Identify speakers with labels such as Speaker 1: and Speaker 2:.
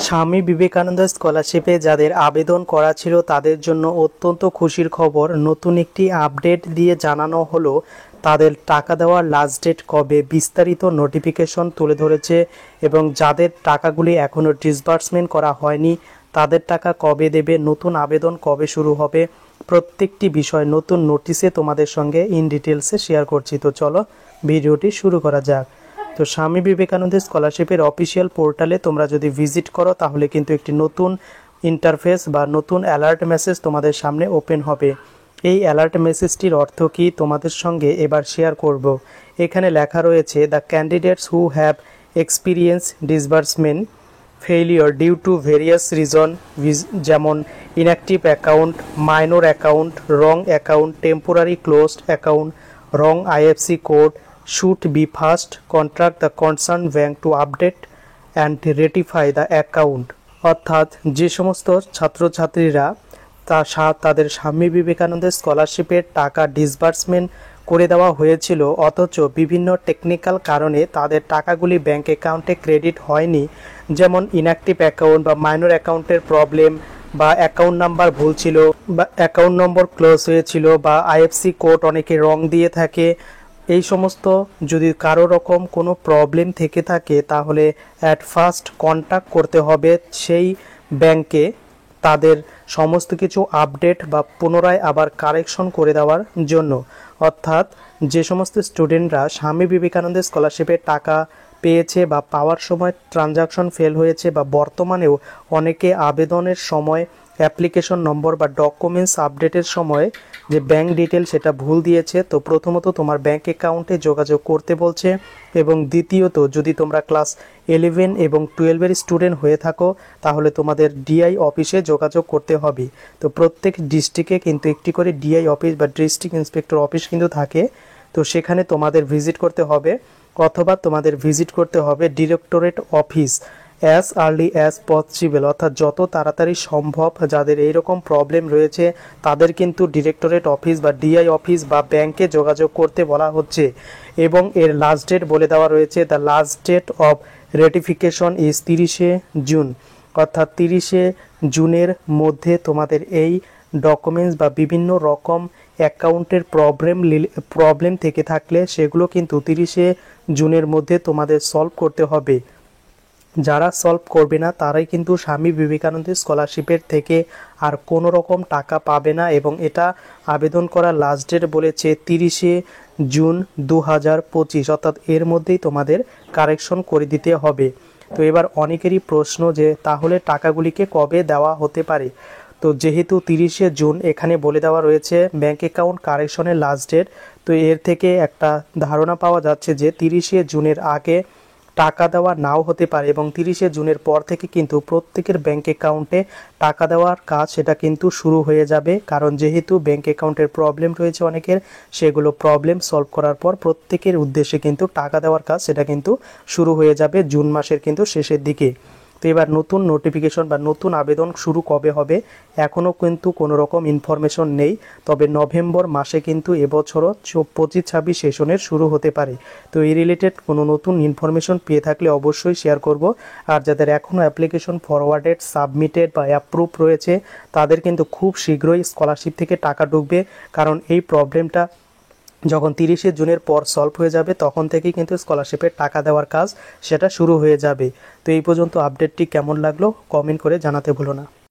Speaker 1: স্বামী বিবেকানন্দ স্কলারশিপে যাদের আবেদন করা ছিল তাদের জন্য অত্যন্ত খুশির খবর। নতুন একটি আপডেট দিয়ে জানানো হলো তাদের টাকা দেওয়ার লাস্ট ডেট কবে, বিস্তারিত নোটিফিকেশন তুলে ধরেছে। এবং যাদের টাকাগুলি এখনও ডিসবার্সমেন্ট করা হয়নি তাদের টাকা কবে দেবে, নতুন আবেদন কবে শুরু হবে, প্রত্যেকটি বিষয় নতুন নোটিশে তোমাদের সঙ্গে ইন ডিটেলসে শেয়ার করছি। তো চলো ভিডিওটি শুরু করা যাক। তো স্বামী বিবেকানন্দ স্কলারশিপের অফিসিয়াল পোর্টালে তোমরা যদি ভিজিট করো তাহলে কিন্তু একটি নতুন ইন্টারফেস বা নতুন অ্যালার্ট মেসেজ তোমাদের সামনে ওপেন হবে। এই অ্যালার্ট মেসেজটির অর্থ কি তোমাদের সঙ্গে এবার শেয়ার করব। এখানে লেখা রয়েছে the candidates who have experience disbursement failure due to various reason, যেমন inactive account, minor account, wrong account, temporary closed account, wrong IFC code, should be first contact the concerned bank to update and rectify the account। অর্থাৎ যে সমস্ত ছাত্রছাত্রীরা তাদের স্বামী বিবেকানন্দ স্কলারশিপের টাকা disbursement করে দেওয়া হয়েছিল অথচ বিভিন্ন টেকনিক্যাল কারণে তাদের টাকাগুলি ব্যাংক অ্যাকাউন্টে ক্রেডিট হয়নি, যেমন ইনঅ্যাক্টিভ অ্যাকাউন্ট বা মাইনর অ্যাকাউন্টের প্রবলেম, বা অ্যাকাউন্ট নাম্বার ভুল ছিল, বা অ্যাকাউন্ট নম্বর ক্লোজ হয়েছিল, বা আইএফসি কোড অনেকে রং দিয়ে থাকে, এই সমস্ত যদি কারো রকম কোনো প্রবলেম থেকে থাকে তাহলে অ্যাট ফার্স্ট কন্ট্যাক্ট করতে হবে সেই ব্যাংকে তাদের সমস্ত কিছু আপডেট বা পুনরায় আবার কারেকশন করে দেওয়ার জন্য। অর্থাৎ যে সমস্ত স্টুডেন্টরা স্বামী বিবেকানন্দ স্কলারশিপের টাকা পেয়েছে বা পাওয়ার সময় ট্রানজাকশন ফেল হয়েছে, বা বর্তমানেও অনেকে আবেদনের সময় অ্যাপ্লিকেশন নম্বর বা ডকুমেন্টস আপডেটের সময় যে ব্যাংক ডিটেল সেটা ভুল দিয়েছে, তো প্রথমত তোমার ব্যাংক অ্যাকাউন্টে যোগাযোগ করতে বলছে, এবং দ্বিতীয়ত যদি তোমরা ক্লাস 11 এবং 12-এর স্টুডেন্ট হয়ে থাকো তাহলে তোমাদের ডিআই অফিসে যোগাযোগ করতে হবে। তো প্রত্যেক ডিস্ট্রিক্টে কিন্তু একটি করে ডিআই অফিস বা ডিস্ট্রিক্ট ইন্সপেক্টর অফিস কিন্তু থাকে, তো সেখানে তোমাদের ভিজিট করতে হবে, অথবা তোমাদের ভিজিট করতে হবে directorate office as early as possible. অর্থাৎ যত তাড়াতাড়ি সম্ভব যাদের এইরকম প্রবলেম রয়েছে তাদের কিন্তু ডিরেক্টরেট অফিস বা ডিআই অফিস বা ব্যাংকে যোগাযোগ করতে বলা হচ্ছে। এবং এর লাস্ট ডেট বলে দেওয়া রয়েছে, the last date of ratification is 30শে জুন। অর্থাৎ 30শে জুনের মধ্যে তোমাদের এই ডকুমেন্টস বা বিভিন্ন রকম অ্যাকাউন্টের প্রবলেম থেকে থাকলে সেগুলো কিন্তু 30শে জুনের মধ্যে তোমাদের সলভ করতে হবে। যারা সলভ করবে না তারাই কিন্তু স্বামী বিবেকানন্দ স্কলারশিপের থেকে আর কোনো রকম টাকা পাবে না। এবং এটা আবেদন করার লাস্ট ডেট বলেছে 30শে জুন 2025, অর্থাৎ এর মধ্যেই তোমাদের কারেকশন করে দিতে হবে। তো এবার অনেকেরই প্রশ্ন যে তাহলে টাকাগুলিকে কবে দেওয়া হতে পারে। তো যেহেতু 30শে জুন এখানে বলে দেওয়া রয়েছে ব্যাংক অ্যাকাউন্ট কারেকশনের লাস্ট ডেট, তো এর থেকে একটা ধারণা পাওয়া যাচ্ছে যে 30শে জুনের আগে টাকা দেওয়া নাও হতে পারে, এবং 30শে জুনের পর থেকে কিন্তু প্রত্যেকের ব্যাংক অ্যাকাউন্টে টাকা দেওয়ার কাজ সেটা কিন্তু শুরু হয়ে যাবে। কারণ যেহেতু ব্যাংক অ্যাকাউন্টের প্রবলেম রয়েছে অনেকের, সেগুলো প্রবলেম সলভ করার পর প্রত্যেকের উদ্দেশ্যে কিন্তু টাকা দেওয়ার কাজ সেটা কিন্তু শুরু হয়ে যাবে জুন মাসের কিন্তু শেষের দিকে। তো এবার নতুন নোটিফিকেশন বা নতুন আবেদন শুরু কবে হবে এখনও কিন্তু কোনো রকম ইনফরমেশন নেই, তবে নভেম্বর মাসে কিন্তু এবছরও 25-26 সেশনের শুরু হতে পারে। তো এই রিলেটেড কোনো নতুন ইনফরমেশন পেয়ে থাকলে অবশ্যই শেয়ার করব। আর যাদের এখনও অ্যাপ্লিকেশন ফরওয়ার্ডেড, সাবমিটেড বা অ্যাপ্রুভ রয়েছে তাদের কিন্তু খুব শীঘ্রই স্কলারশিপ থেকে টাকা ঢুকবে, কারণ এই প্রবলেমটা যখন 30শে জুনের পর সলভ হয়ে যাবে তখন থেকেই কিন্তু স্কলারশিপের টাকা দেওয়ার কাজ সেটা শুরু হয়ে যাবে। তো এই পর্যন্ত আপডেটটি কেমন লাগলো কমেন্ট করে জানাতে ভুলো না।